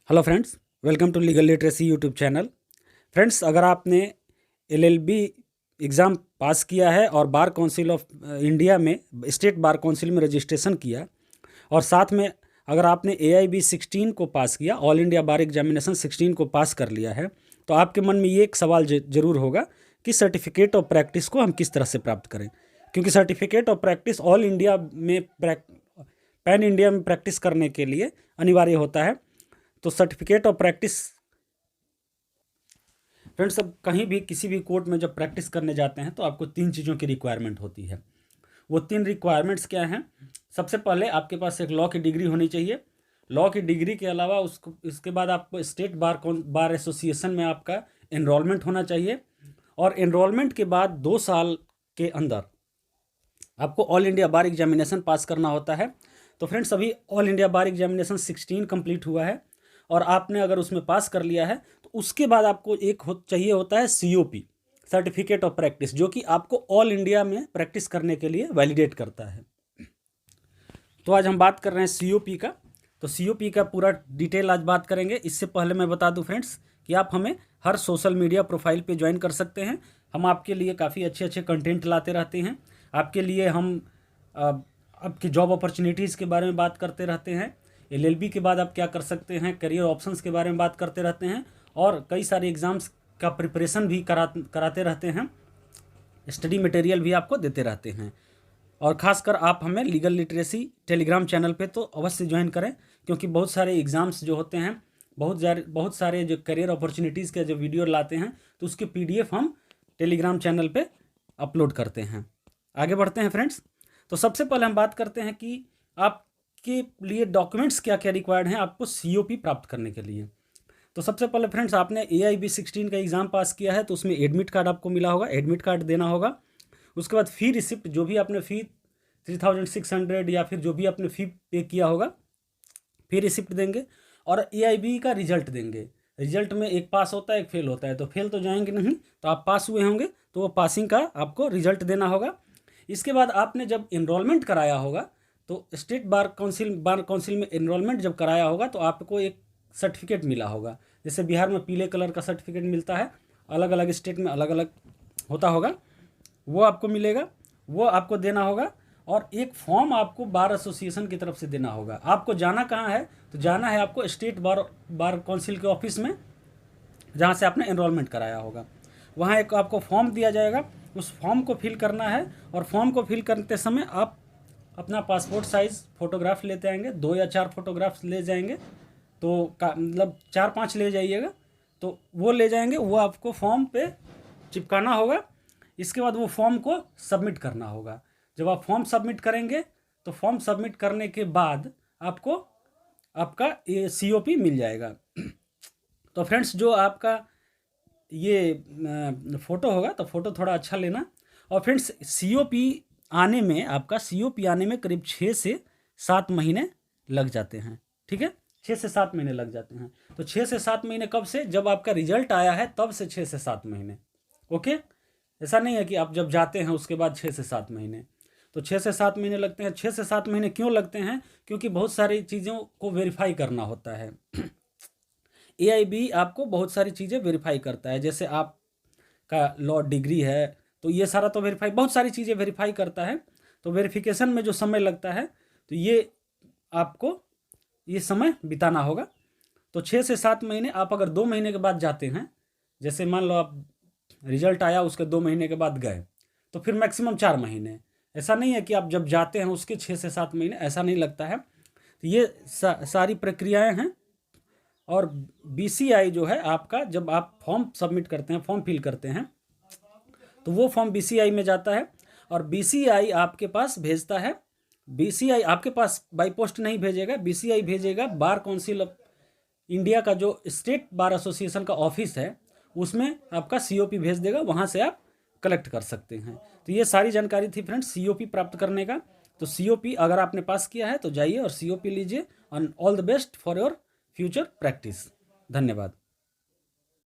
Hello friends, welcome to legal literacy YouTube channel. Friends, अगर आपने LLB exam pass किया है और बार काउंसिल ऑफ इंडिया में स्टेट बार काउंसिल में रजिस्ट्रेशन किया और साथ में अगर आपने AIB 16 को पास किया, ऑल इंडिया बार एग्जामिनेशन 16 को पास कर लिया है, तो आपके मन में ये एक सवाल ज़रूर होगा कि सर्टिफिकेट ऑफ प्रैक्टिस को हम किस तरह से प्राप्त करें। क्योंकि certificate of practice all India में पैन इंडिया में प्रैक्टिस करने के लिए अनिवार्य होता है। तो सर्टिफिकेट ऑफ प्रैक्टिस फ्रेंड्स, अब कहीं भी किसी भी कोर्ट में जब प्रैक्टिस करने जाते हैं तो आपको 3 चीज़ों की रिक्वायरमेंट होती है। वो 3 रिक्वायरमेंट्स क्या हैं? सबसे पहले आपके पास एक लॉ की डिग्री होनी चाहिए। लॉ की डिग्री के अलावा इसके बाद आपको स्टेट बार एसोसिएशन में आपका एनरोलमेंट होना चाहिए और एनरोलमेंट के बाद 2 साल के अंदर आपको ऑल इंडिया बार एग्जामिनेशन पास करना होता है। तो फ्रेंड्स, अभी ऑल इंडिया बार एग्जामिनेशन 16 कंप्लीट हुआ है और आपने अगर उसमें पास कर लिया है तो उसके बाद आपको एक चाहिए होता है COP, सर्टिफिकेट ऑफ प्रैक्टिस, जो कि आपको ऑल इंडिया में प्रैक्टिस करने के लिए वैलिडेट करता है। तो आज हम बात कर रहे हैं COP का। तो COP का पूरा डिटेल आज बात करेंगे। इससे पहले मैं बता दूं फ्रेंड्स कि आप हमें हर सोशल मीडिया प्रोफाइल पे ज्वाइन कर सकते हैं। हम आपके लिए काफ़ी अच्छे अच्छे कंटेंट लाते रहते हैं। आपके लिए हम आपकी जॉब अपॉर्चुनिटीज़ के बारे में बात करते रहते हैं। LLB के बाद आप क्या कर सकते हैं, करियर ऑप्शंस के बारे में बात करते रहते हैं और कई सारे एग्ज़ाम्स का प्रिपरेशन भी कराते रहते हैं। स्टडी मटेरियल भी आपको देते रहते हैं। और ख़ासकर आप हमें लीगल लिटरेसी टेलीग्राम चैनल पे तो अवश्य ज्वाइन करें, क्योंकि बहुत सारे एग्ज़ाम्स जो होते हैं, बहुत सारे जो करियर अपॉर्चुनिटीज़ के जो वीडियो लाते हैं, तो उसके PDF हम टेलीग्राम चैनल पे अपलोड करते हैं। आगे बढ़ते हैं फ्रेंड्स। तो सबसे पहले हम बात करते हैं कि आपके लिए डॉक्यूमेंट्स क्या क्या रिक्वायर्ड हैं आपको COP प्राप्त करने के लिए। तो सबसे पहले फ्रेंड्स, आपने AIB 16 का एग्ज़ाम पास किया है तो उसमें एडमिट कार्ड आपको मिला होगा, एडमिट कार्ड देना होगा। उसके बाद फ़ी रिसिप्ट, जो भी आपने फ़ी 3600 या फिर जो भी आपने फ़ी पे किया होगा, फ़ी रिसिप्ट देंगे और AIB का रिजल्ट देंगे। रिजल्ट में एक पास होता है, एक फेल होता है, तो फेल तो जाएंगे नहीं, तो आप पास हुए होंगे तो वो पासिंग का आपको रिजल्ट देना होगा। इसके बाद आपने जब एनरोलमेंट कराया होगा, तो स्टेट बार काउंसिल में एनरोलमेंट जब कराया होगा तो आपको एक सर्टिफिकेट मिला होगा। जैसे बिहार में पीले कलर का सर्टिफिकेट मिलता है, अलग अलग स्टेट में अलग अलग होता होगा, वो आपको मिलेगा, वो आपको देना होगा। और एक फॉर्म आपको बार एसोसिएशन की तरफ से देना होगा। आपको जाना कहाँ है? तो जाना है आपको स्टेट बार काउंसिल के ऑफिस में, जहाँ से आपने एनरोलमेंट कराया होगा। वहाँ एक आपको फॉर्म दिया जाएगा, उस फॉर्म को फिल करना है और फॉर्म को फिल करते समय आप अपना पासपोर्ट साइज़ फ़ोटोग्राफ लेते आएंगे। 2 या 4 फोटोग्राफ्स ले जाएंगे, तो मतलब 4-5 ले जाइएगा, तो वो ले जाएंगे, वो आपको फॉर्म पे चिपकाना होगा। इसके बाद वो फॉर्म को सबमिट करना होगा। जब आप फॉर्म सबमिट करेंगे तो फॉर्म सबमिट करने के बाद आपको आपका COP मिल जाएगा। तो फ्रेंड्स, जो आपका ये फ़ोटो होगा तो फ़ोटो थोड़ा अच्छा लेना। और फ्रेंड्स, आपका COP आने में करीब 6 से 7 महीने लग जाते हैं। ठीक है, 6 से 7 महीने लग जाते हैं। तो 6 से 7 महीने कब से? जब आपका रिजल्ट आया है तब से 6 से 7 महीने। ओके, ऐसा नहीं है कि आप जब जाते हैं उसके बाद 6 से 7 महीने। तो 6 से 7 महीने लगते हैं। 6 से 7 महीने क्यों लगते हैं? क्योंकि बहुत सारी चीज़ों को वेरीफाई करना होता है। AIB आपको बहुत सारी चीज़ें वेरीफाई करता है, जैसे आपका लॉ डिग्री है, तो ये सारा तो वेरीफाई, बहुत सारी चीज़ें वेरीफाई करता है। तो वेरिफिकेशन में जो समय लगता है, तो ये आपको ये समय बिताना होगा। तो 6 से 7 महीने। आप अगर 2 महीने के बाद जाते हैं, जैसे मान लो आप रिजल्ट आया उसके 2 महीने के बाद गए, तो फिर मैक्सिमम 4 महीने। ऐसा नहीं है कि आप जब जाते हैं उसके 6 से 7 महीने, ऐसा नहीं लगता है। तो ये सारी प्रक्रियाएं हैं। और BCI जो है आपका, जब आप फॉर्म सबमिट करते हैं, फॉर्म फिल करते हैं, तो वो फॉर्म BCI में जाता है और BCI आपके पास भेजता है। BCI आपके पास बाई पोस्ट नहीं भेजेगा, BCI भेजेगा बार काउंसिल ऑफ इंडिया का जो स्टेट बार एसोसिएशन का ऑफिस है, उसमें आपका COP भेज देगा, वहाँ से आप कलेक्ट कर सकते हैं। तो ये सारी जानकारी थी फ्रेंड्स COP प्राप्त करने का। तो COP अगर आपने पास किया है तो जाइए और COP लीजिए। और all the best for your future practice. धन्यवाद।